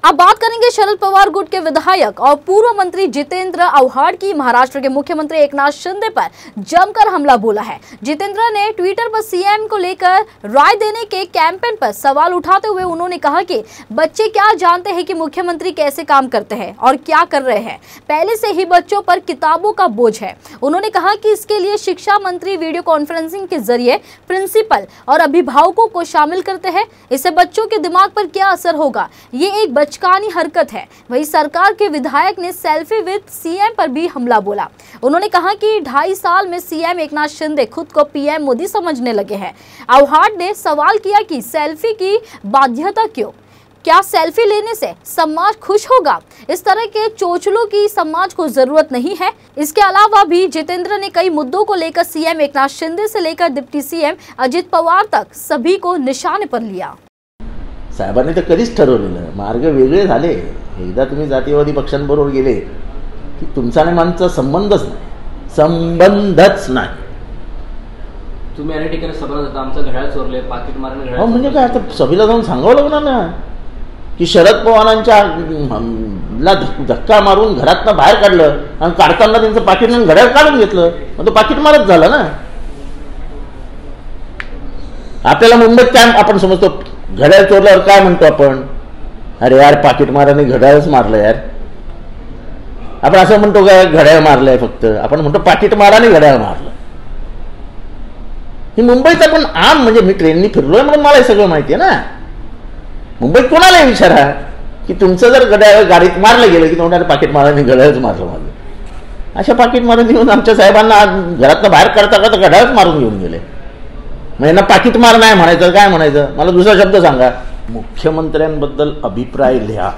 अब बात करेंगे शरद पवार गुट के विधायक और पूर्व मंत्री जितेंद्र आव्हाड की। महाराष्ट्र के मुख्यमंत्री एकनाथ शिंदे पर जमकर हमला बोला है। जितेंद्र ने ट्विटर पर सीएम को लेकर राय देने के कैंपेन पर सवाल उठाते हुए उन्होंने कहा कि बच्चे क्या जानते हैं कि मुख्यमंत्री कैसे काम करते हैं और क्या कर रहे हैं। पहले से ही बच्चों पर किताबों का बोझ है। उन्होंने कहा कि इसके लिए शिक्षा मंत्री वीडियो कॉन्फ्रेंसिंग के जरिए प्रिंसिपल और अभिभावकों को शामिल करते हैं। इससे बच्चों के दिमाग पर क्या असर होगा, ये एक बचकानी हरकत है। वहीं सरकार के विधायक ने सेल्फी विद सीएम पर भी हमला बोला। उन्होंने कहा कि 2.5 साल में सीएम एकनाथ शिंदे खुद को पीएम मोदी समझने लगे हैं। आव्हाड ने सवाल किया कि सेल्फी की बाध्यता क्यों? क्या सेल्फी लेने से समाज खुश होगा? इस तरह के चोचलों की समाज को जरूरत नहीं है। इसके अलावा भी जितेंद्र ने कई मुद्दों को लेकर सीएम एकनाथ शिंदे से लेकर डिप्टी सीएम अजित पवार तक सभी को निशाने पर लिया। साहेबांनी तर कधीच ठरवलेलं, मार्ग वेगळे झाले। एकदा तुम्ही जातीयवादी पक्षांबरोबर गेले की तुमचा आणि आमचा संबंधच नाही। तुम्ही अनेक ठिकाणी सभा होता, आमचं घड्याळ चोरले, पाकिट मारणे घड्याळ। म्हणजे काय, आता सभेला जाऊन सांगावं लागणार ना की शरद पवारांच्या धक्का मारून घरातनं बाहेर काढलं आणि काढताना त्यांचं पाकिट आणि घड्याळ काढून घेतलं, मग तो पाकिट मारत झाला ना। आपल्याला मुंबईत काय आपण समजतो, घड्याळ चोरल्यावर काय म्हणतो आपण? अरे यार, पाकिट माराने घड्याळच मारलं यार। आपण असं म्हणतो का घड्याळ मारलंय? फक्त आपण म्हणतो पाकिट माराने घड्याळ मारलं। ही मुंबईचा पण आम, म्हणजे मी ट्रेननी फिरलोय म्हणून मला हे सगळं माहिती आहे ना। मुंबईत कोणालाही विचारा की तुमचं जर घड्याळ गाडीत मारलं गेलं की तोंडाने पाकिट माराने घड्याळच मारलं माझं। अशा पाकिट मारून घेऊन आमच्या साहेबांना घरातनं बाहेर काढता का तर घड्याळच मारून घेऊन गेले। मग यांना पाकिट मार नाही म्हणायचं, काय म्हणायचं? मला दुसरा शब्द सांगा। मुख्यमंत्र्यांबद्दल अभिप्राय लिहा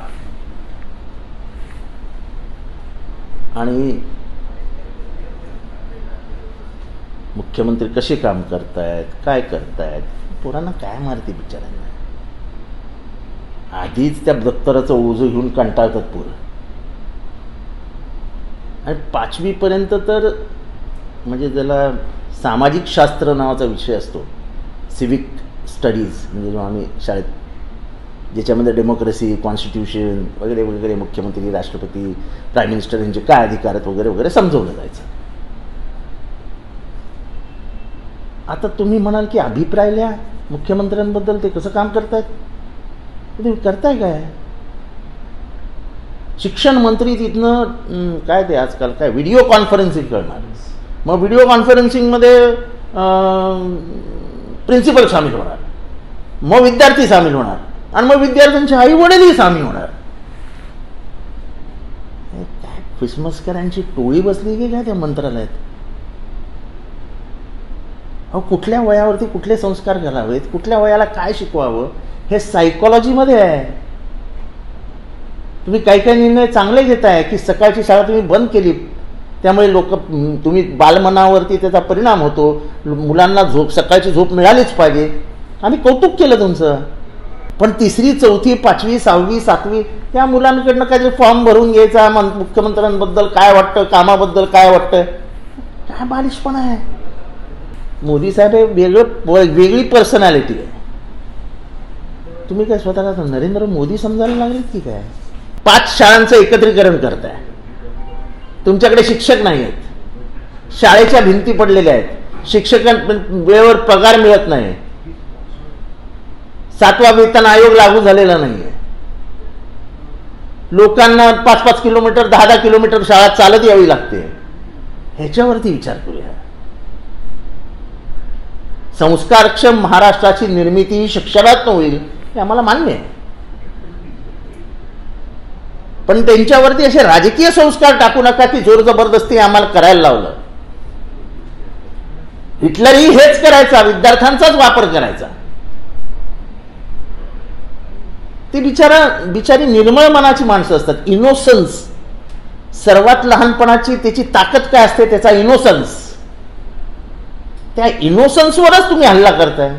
आणि मुख्यमंत्री कसे काम करतायत, काय करतायत, पोरांना काय मारते बिचारांना। आधीच त्या दप्तराचं ओझं घेऊन कंटाळतात पोरं, आणि 5वी पर्यंत तर म्हणजे त्याला सामाजिक शास्त्र नावाचा विषय असतो, सिविक स्टडीज, म्हणजे जेव्हा आम्ही शाळेत, ज्याच्यामध्ये डेमोक्रेसी, कॉन्स्टिट्यूशन वगैरे वगैरे, मुख्यमंत्री, राष्ट्रपती, प्राईम मिनिस्टर यांचे काय अधिकार आहेत वगैरे वगैरे समजवलं जायचं। आता तुम्ही म्हणाल की अभिप्राय लिहा मुख्यमंत्र्यांबद्दल, ते कसं काम करतायत, तुम्ही करताय काय? शिक्षण मंत्री तिथनं काय ते आजकाल काय व्हिडिओ कॉन्फरन्सिंग करणार, मग व्हिडिओ कॉन्फरन्सिंगमध्ये प्रिन्सिपल सामील होणार, मग विद्यार्थी सामील होणार, आणि मग विद्यार्थ्यांचे आई वडीलही सामील होणार। काय ख्रिसमसकरांची टोळी बसली की काय त्या मंत्रालयात? अहो, कुठल्या वयावरती कुठले संस्कार घालावेत, कुठल्या वयाला काय शिकवावं, हे सायकोलॉजीमध्ये आहे। तुम्ही काही काही निर्णय चांगले घेताय की सकाळची शाळा तुम्ही बंद केली, त्यामुळे तुम्ही बालमनावरती त्याचा परिणाम होतो, मुलांना सकाळची झोप मिळालीच पाहिजे, आम्ही कौतुक केलं तुमचं। पण 3री, 4थी, 5वी, 6वी, 7वी त्या मुलांकडनं काहीतरी फॉर्म भरून घ्यायचा, मुख्यमंत्र्यांबद्दल काय वाटतं, कामाबद्दल काय वाटतं, काय बालिशपणा आहे। मोदी साहेब हे वेगळी पर्सनॅलिटी आहे। तुम्ही काय स्वतःला नरेंद्र मोदी समजायला लागलेत की काय? 5 शाळांचं एकत्रीकरण करताय, तुमच्याकडे शिक्षक नाही आहेत, शाळेच्या भिंती पडलेल्या आहेत, शिक्षकांना वेळेवर पगार मिळत नाही, 7वा वेतन आयोग लागू झालेला नाहीये, लोकांना 5-5 किलोमीटर, 10-10 किलोमीटर शाळा चालत यावी लागते। ह्याच्यावरती विचार करूया। संस्कारक्षम महाराष्ट्राची निर्मिती ही शिक्षणातून होईल हे आम्हाला मान्य आहे, पण त्यांच्यावरती असे राजकीय संस्कार टाकू नका की जोर जबरदस्ती आम्हाला करायला लावलं। हिटलरही हेच करायचा, विद्यार्थ्यांचाच वापर करायचा। ती बिचारी निर्मळ मनाची माणसं असतात, इनोसन्स। सर्वात लहानपणाची त्याची ताकद काय असते? त्याचा इनोसन्स। त्या इनोसन्सवरच तुम्ही हल्ला करताय।